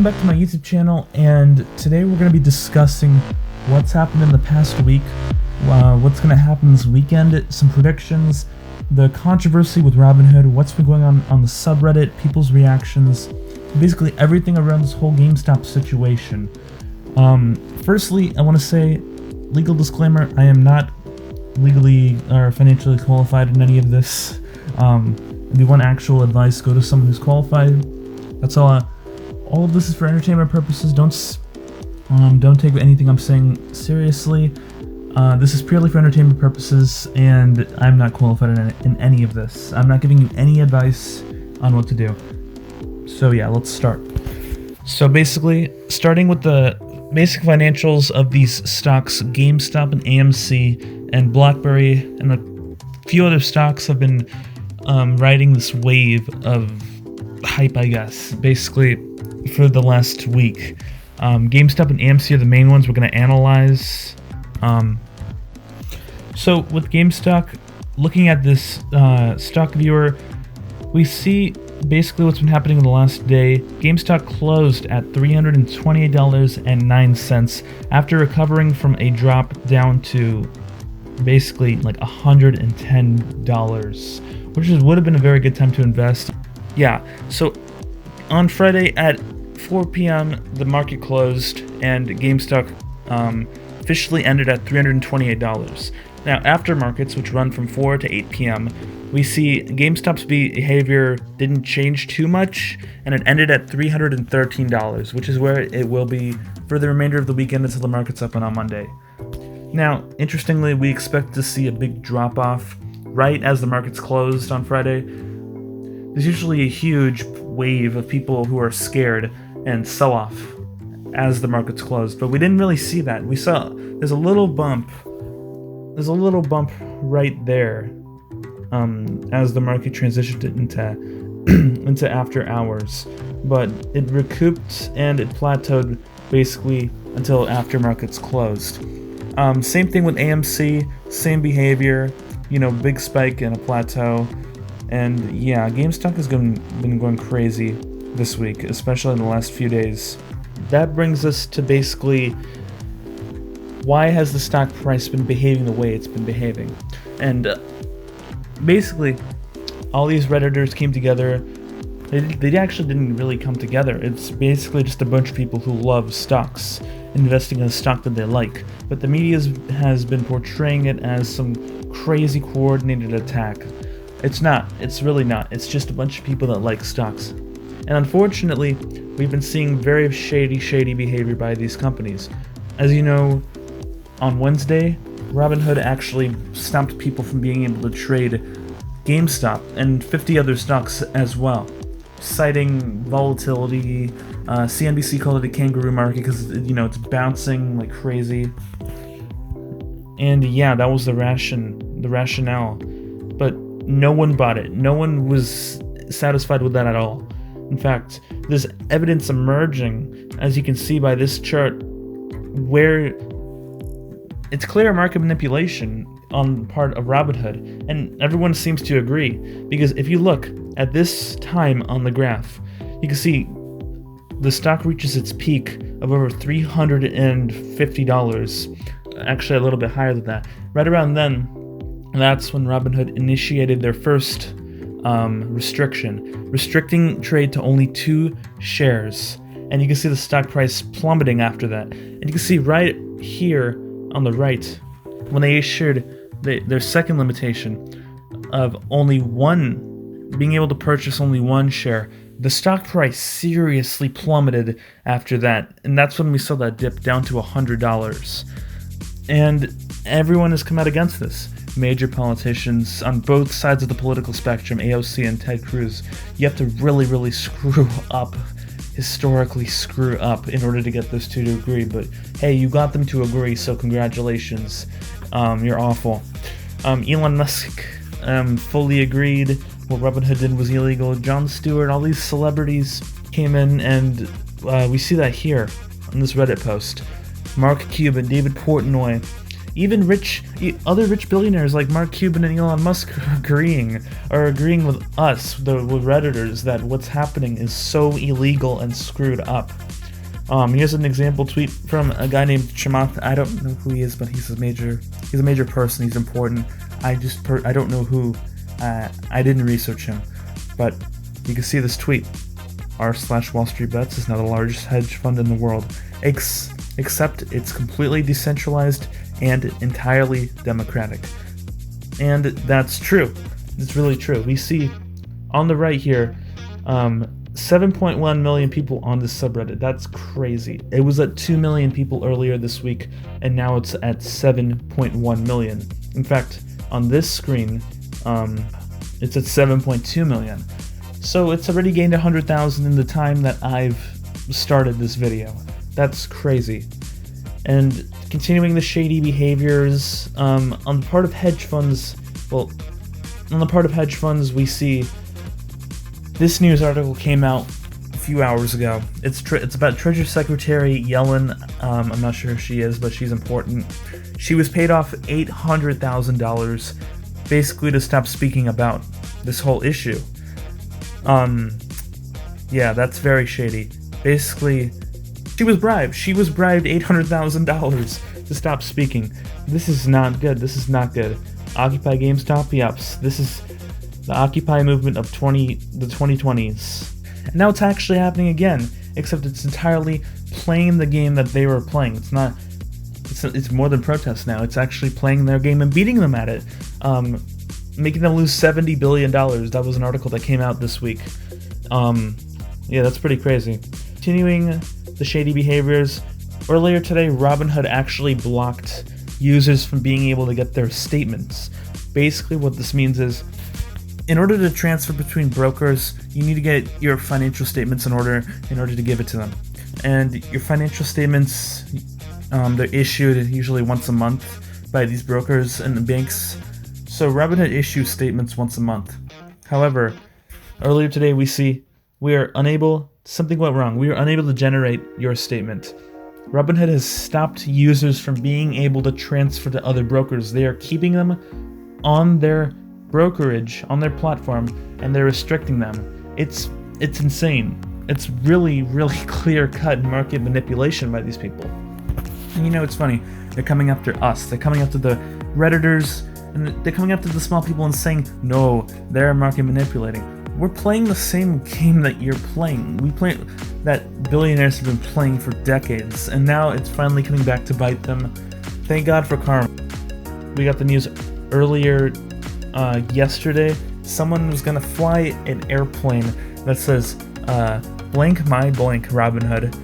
welcome back to my YouTube channel, and today we're going to be discussing what's happened in the past week, what's going to happen this weekend, some predictions, the controversy with Robinhood, what's been going on the subreddit, people's reactions, basically everything around this whole GameStop situation. Firstly, I want to say, legal disclaimer, I am not legally or financially qualified in any of this. If you want actual advice, go to someone who's qualified. That's all. All of this is for entertainment purposes. Don't take anything I'm saying seriously. This is purely for entertainment purposes, and I'm not qualified in any of this. I'm not giving you any advice on what to do. So yeah, let's start. So basically, starting with the basic financials of these stocks, GameStop and AMC and BlackBerry and a few other stocks have been riding this wave of hype, I guess, basically for the last week. GameStop and AMC are the main ones we're going to analyze. So with GameStop, looking at this stock viewer, we see basically what's been happening in the last day. GameStop closed at $328.09 after recovering from a drop down to basically like $110, which would have been a very good time to invest. Yeah, so on Friday at 4 p.m. the market closed and GameStop officially ended at $328. Now after markets, which run from 4 to 8 p.m., we see GameStop's behavior didn't change too much, and it ended at $313, which is where it will be for the remainder of the weekend until the market's open on Monday. Now, interestingly, we expect to see a big drop-off right as the market's closed on Friday. There's usually a huge wave of people who are scared and sell off as the market's closed, but we didn't really see that. We saw there's a little bump right there as the market transitioned into after hours, but it recouped and it plateaued basically until after markets closed. Same thing with AMC, same behavior, big spike and a plateau. And yeah, GameStop has been going crazy this week, especially in the last few days. That brings us to basically, why has the stock price been behaving the way it's been behaving? And basically, all these Redditors came together. They actually didn't really come together. It's basically just a bunch of people who love stocks, investing in a stock that they like. But the media has been portraying it as some crazy coordinated attack. It's not. It's really not. It's just a bunch of people that like stocks. And unfortunately, we've been seeing very shady behavior by these companies. As you know, on Wednesday, Robinhood actually stopped people from being able to trade GameStop and 50 other stocks as well, citing volatility. CNBC called it a kangaroo market because it's bouncing like crazy. And yeah, that was the rationale. But no one bought it. No one was satisfied with that at all. In fact, there's evidence emerging, as you can see by this chart, where it's clear market manipulation on the part of Robinhood, and everyone seems to agree, because if you look at this time on the graph, you can see the stock reaches its peak of over $350, actually a little bit higher than that. Right around then, that's when Robinhood initiated their first restricting trade to only 2 shares. And you can see the stock price plummeting after that. And you can see right here on the right, when they issued their second limitation of being able to purchase only 1 share, the stock price seriously plummeted after that. And that's when we saw that dip down to $100. And everyone has come out against this. Major politicians on both sides of the political spectrum, AOC and Ted Cruz, you have to really historically screw up in order to get those two to agree. But hey, you got them to agree, so congratulations. You're awful. Elon Musk fully agreed. What Robinhood did was illegal. Jon Stewart, all these celebrities came in, and we see that here on this Reddit post. Mark Cuban, David Portnoy, Even other rich billionaires like Mark Cuban and Elon Musk are agreeing with us, with Redditors, that what's happening is so illegal and screwed up. Here's an example tweet from a guy named Chamath. I don't know who he is, but he's a major person. He's important. I don't know who. I didn't research him, but you can see this tweet. r/Wallstreetbets is now the largest hedge fund in the world, except it's completely decentralized and entirely democratic. And that's true. It's really true. We see on the right here, 7.1 million people on this subreddit. That's crazy. It was at 2 million people earlier this week, and now it's at 7.1 million. In fact, on this screen, it's at 7.2 million. So it's already gained 100,000 in the time that I've started this video. That's crazy. And continuing the shady behaviors on the part of hedge funds, we see this news article came out a few hours ago. It's about Treasury Secretary Yellen. I'm not sure who she is, but she's important. She was paid off $800,000 basically to stop speaking about this whole issue. Yeah, that's very shady. Basically, she was bribed. She was bribed $800,000 to stop speaking. This is not good. This is not good. Occupy GameStop, yups. This is the Occupy movement of the 2020s. And now it's actually happening again, except it's entirely playing the game that they were playing. It's more than protest now. It's actually playing their game and beating them at it. Making them lose $70 billion. That was an article that came out this week. Yeah, that's pretty crazy. Continuing the shady behaviors, earlier today, Robinhood actually blocked users from being able to get their statements. Basically, what this means is, in order to transfer between brokers, you need to get your financial statements in order to give it to them. And your financial statements, they're issued usually once a month by these brokers and the banks. So Robinhood issues statements once a month. However, earlier today something went wrong. We were unable to generate your statement. Robinhood has stopped users from being able to transfer to other brokers. They are keeping them on their brokerage, on their platform, and they're restricting them. It's insane. It's really, really clear-cut market manipulation by these people. And you know, it's funny. They're coming after us. They're coming after the Redditors, and they're coming after the small people and saying, no, they're market manipulating. We're playing the same game that you're playing. That billionaires have been playing for decades, and now it's finally coming back to bite them. Thank God for karma. We got the news earlier yesterday. Someone was gonna fly an airplane that says, blank my blank Robinhood.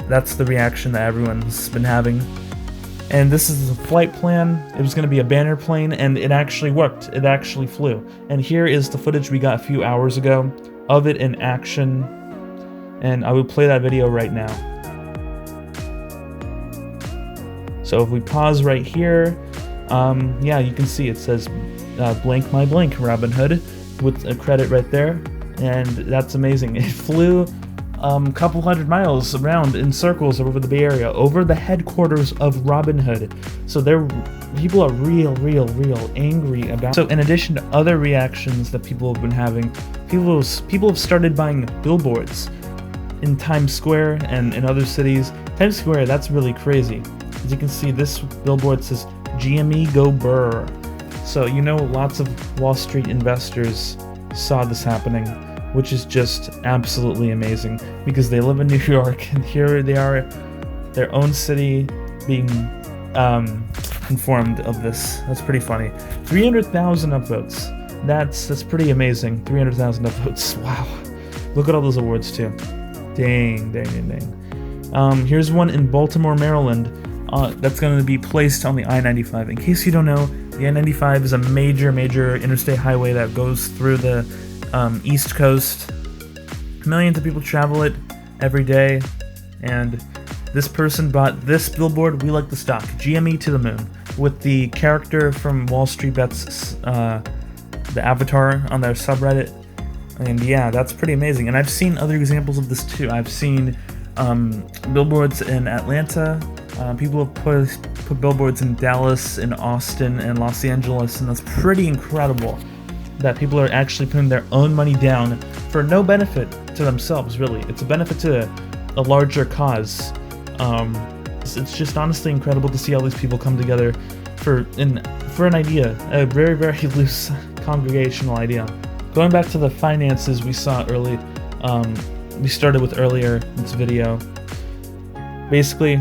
That's the reaction that everyone's been having. And this is a flight plan. It was going to be a banner plane, and it actually worked. It actually flew. And here is the footage we got a few hours ago of it in action. And I will play that video right now. So if we pause right here, yeah, you can see it says blank my blank Robinhood with a credit right there. And that's amazing. It flew a couple hundred miles around in circles over the Bay Area, over the headquarters of Robinhood. So people are real angry about. So in addition to other reactions that people have been having, people have started buying billboards in Times Square and in other cities. Times Square, that's really crazy. As you can see, this billboard says GME go Burr. So you know, lots of Wall Street investors saw this happening, which is just absolutely amazing because they live in New York and here they are, their own city being informed of this. That's pretty funny. 300,000 upvotes. That's pretty amazing. 300,000 upvotes. Wow. Look at all those awards too. Dang. Here's one in Baltimore, Maryland. That's going to be placed on the I-95. In case you don't know, the I-95 is a major interstate highway that goes through the East Coast. Millions of people travel it every day, and this person bought this billboard, "We like the stock, GME to the moon," with the character from Wallstreetbets, the avatar on their subreddit. And yeah, that's pretty amazing. And I've seen other examples of this too. I've seen billboards in Atlanta. People have put billboards in Dallas, in Austin, and Los Angeles, and that's pretty incredible that people are actually putting their own money down for no benefit to themselves, really. It's a benefit to a larger cause. It's just honestly incredible to see all these people come together for an idea, a very, very loose congregational idea. Going back to the finances we saw early, we started with earlier in this video. Basically,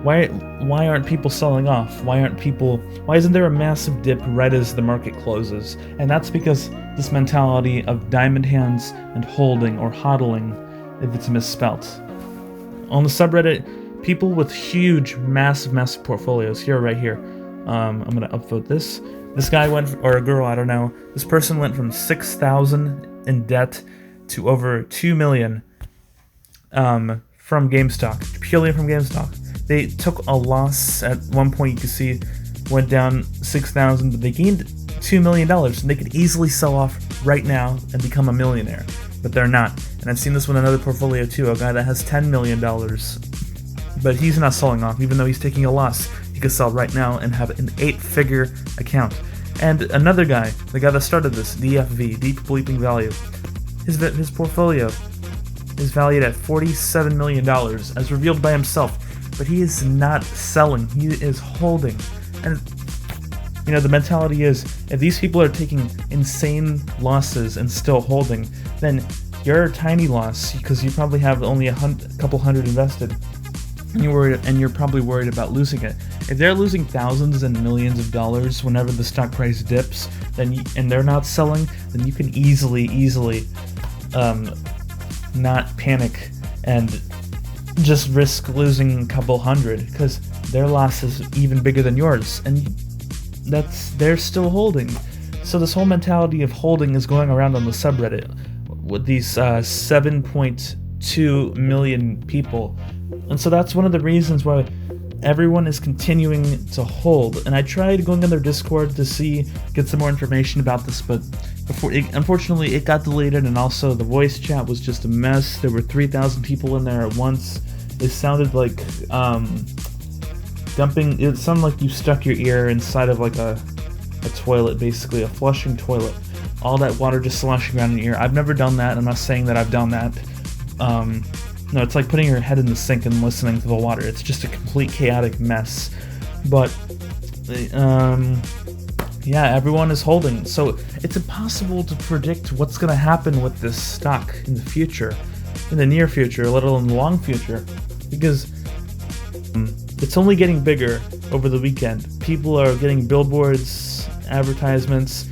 why aren't people selling off? Why isn't there a massive dip right as the market closes? And that's because this mentality of diamond hands and holding, or hodling if it's misspelt. On the subreddit, people with huge, massive portfolios, right here. I'm gonna upvote this. This guy went, or a girl, I don't know. This person went from 6,000 in debt to over 2 million from GameStop, purely from GameStop. They took a loss at one point, you can see, went down 6,000, but they gained $2 million, and they could easily sell off right now and become a millionaire, but they're not. And I've seen this with another portfolio too, a guy that has $10 million, but he's not selling off, even though he's taking a loss. He could sell right now and have an 8-figure account. And another guy, the guy that started this, DFV, Deep Bleeping Value, his portfolio is valued at $47 million, as revealed by himself. But he is not selling, he is holding. And, you know, the mentality is, if these people are taking insane losses and still holding, then your tiny loss, because you probably have only a couple hundred invested, and you're probably worried about losing it. If they're losing thousands and millions of dollars whenever the stock price dips, and they're not selling, then you can easily not panic and just risk losing a couple hundred, because their loss is even bigger than yours, and they're still holding. So this whole mentality of holding is going around on the subreddit with these 7.2 million people, and so that's one of the reasons why everyone is continuing to hold. And I tried going on their Discord to get some more information about this, but unfortunately it got deleted, and also the voice chat was just a mess. There were 3,000 people in there at once. It sounded like it sounded like you stuck your ear inside of like a toilet, basically a flushing toilet. All that water just sloshing around in your ear. I've never done that. I'm not saying that I've done that. No, it's like putting your head in the sink and listening to the water. It's just a complete chaotic mess. But yeah, everyone is holding. So it's impossible to predict what's going to happen with this stock in the future, in the near future, let alone the long future, because it's only getting bigger over the weekend. People are getting billboards, advertisements.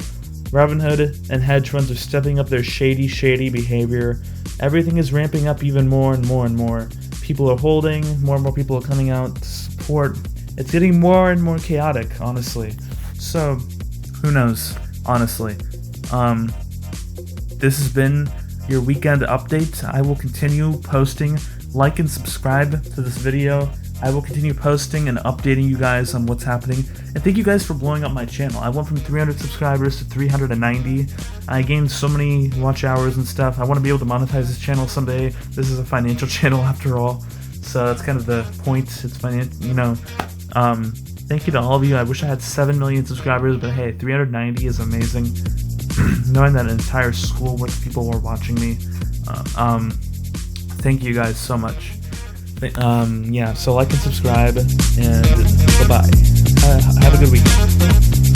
Robinhood and hedge funds are stepping up their shady behavior. Everything is ramping up even more and more. People are holding, more and more people are coming out to support. It's getting more and more chaotic, honestly. So, who knows, honestly. This has been your weekend update. I will continue posting. Like and subscribe to this video. I will continue posting and updating you guys on what's happening. And thank you guys for blowing up my channel. I went from 300 subscribers to 390. I gained so many watch hours and stuff. I want to be able to monetize this channel someday. This is a financial channel after all. So that's kind of the point. It's financial, you know. Thank you to all of you. I wish I had 7 million subscribers, but hey, 390 is amazing. Knowing that an entire school worth of people were watching me. Thank you guys so much. Yeah, so like and subscribe, and bye-bye. Have a good weekend.